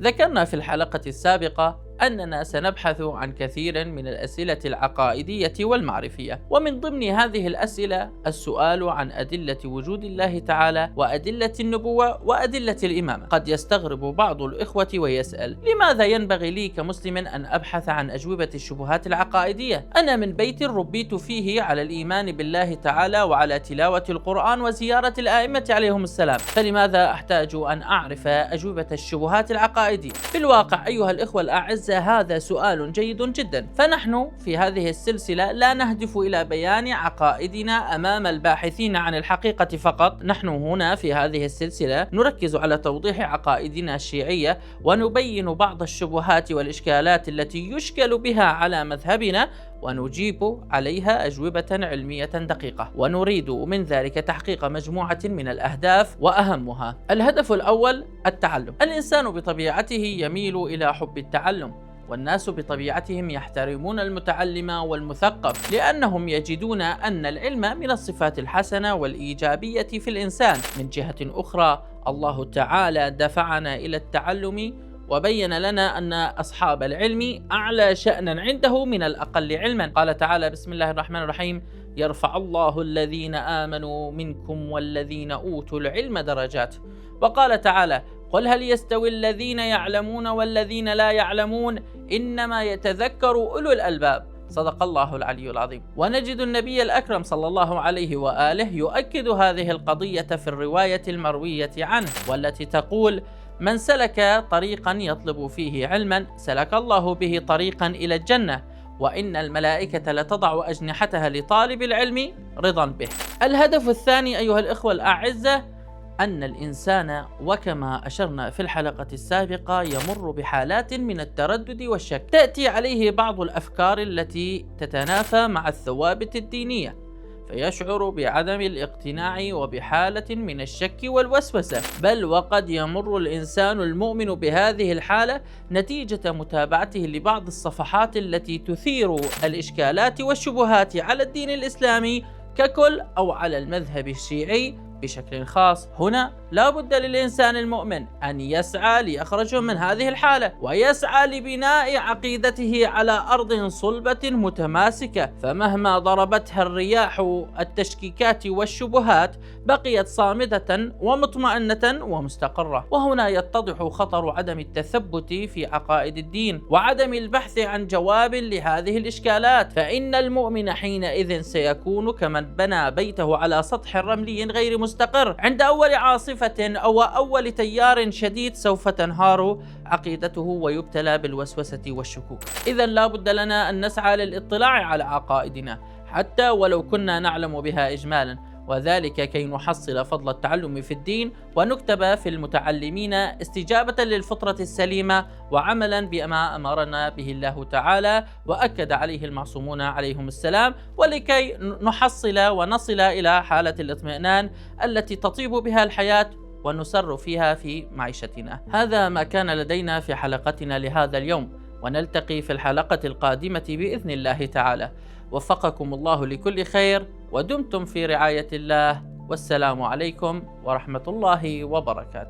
ذكرنا في الحلقة السابقة أننا سنبحث عن كثير من الأسئلة العقائدية والمعرفية، ومن ضمن هذه الأسئلة السؤال عن أدلة وجود الله تعالى وأدلة النبوة وأدلة الإمامة. قد يستغرب بعض الإخوة ويسأل: لماذا ينبغي لي كمسلم أن أبحث عن أجوبة الشبهات العقائدية؟ أنا من بيت ربيت فيه على الإيمان بالله تعالى وعلى تلاوة القرآن وزيارة الآئمة عليهم السلام، فلماذا أحتاج أن أعرف أجوبة الشبهات العقائدية؟ في الواقع أيها الإخوة الأعزاء، هذا سؤال جيد جدا، فنحن في هذه السلسلة لا نهدف إلى بيان عقائدنا أمام الباحثين عن الحقيقة فقط. نحن هنا في هذه السلسلة نركز على توضيح عقائدنا الشيعية، ونبين بعض الشبهات والإشكالات التي يشكل بها على مذهبنا، ونجيب عليها أجوبة علمية دقيقة، ونريد من ذلك تحقيق مجموعة من الأهداف، وأهمها الهدف الأول التعلم. الإنسان بطبيعته يميل إلى حب التعلم، والناس بطبيعتهم يحترمون المتعلم والمثقف، لأنهم يجدون أن العلم من الصفات الحسنة والإيجابية في الإنسان. من جهة أخرى، الله تعالى دفعنا إلى التعلم وبين لنا أن أصحاب العلم أعلى شأنا عنده من الأقل علما. قال تعالى: بسم الله الرحمن الرحيم: يرفع الله الذين آمنوا منكم والذين أوتوا العلم درجات. وقال تعالى: قل هل يستوي الذين يعلمون والذين لا يعلمون إنما يتذكر أولو الألباب. صدق الله العلي العظيم. ونجد النبي الأكرم صلى الله عليه وآله يؤكد هذه القضية في الرواية المروية عنه، والتي تقول: من سلك طريقا يطلب فيه علما سلك الله به طريقا إلى الجنة، وإن الملائكة لتضع أجنحتها لطالب العلم رضا به. الهدف الثاني أيها الإخوة الأعزة أن الإنسان، وكما أشرنا في الحلقة السابقة، يمر بحالات من التردد والشك، تأتي عليه بعض الأفكار التي تتنافى مع الثوابت الدينية، فيشعر بعدم الاقتناع وبحالة من الشك والوسوسة، بل وقد يمر الإنسان المؤمن بهذه الحالة نتيجة متابعته لبعض الصفحات التي تثير الإشكالات والشبهات على الدين الإسلامي ككل، أو على المذهب الشيعي بشكل خاص. هنا لا بد للإنسان المؤمن أن يسعى ليخرج من هذه الحالة، ويسعى لبناء عقيدته على أرض صلبة متماسكة، فمهما ضربتها الرياح التشكيكات والشبهات بقيت صامدة ومطمئنة ومستقرة. وهنا يتضح خطر عدم التثبت في عقائد الدين وعدم البحث عن جواب لهذه الإشكالات، فإن المؤمن حينئذ سيكون كمن بنى بيته على سطح رملي غير مستقر. عند أول عاصفة أو أول تيار شديد سوف تنهار عقيدته ويبتلى بالوسوسة والشكوك. إذن لا بد لنا أن نسعى للاطلاع على عقائدنا حتى ولو كنا نعلم بها إجمالا، وذلك كي نحصل فضل التعلم في الدين ونكتب في المتعلمين استجابة للفطرة السليمة وعملا بما أمرنا به الله تعالى وأكد عليه المعصومون عليهم السلام، ولكي نحصل ونصل إلى حالة الاطمئنان التي تطيب بها الحياة ونسر فيها في معيشتنا. هذا ما كان لدينا في حلقتنا لهذا اليوم، ونلتقي في الحلقة القادمة بإذن الله تعالى. وفقكم الله لكل خير، ودمتم في رعاية الله، والسلام عليكم ورحمة الله وبركاته.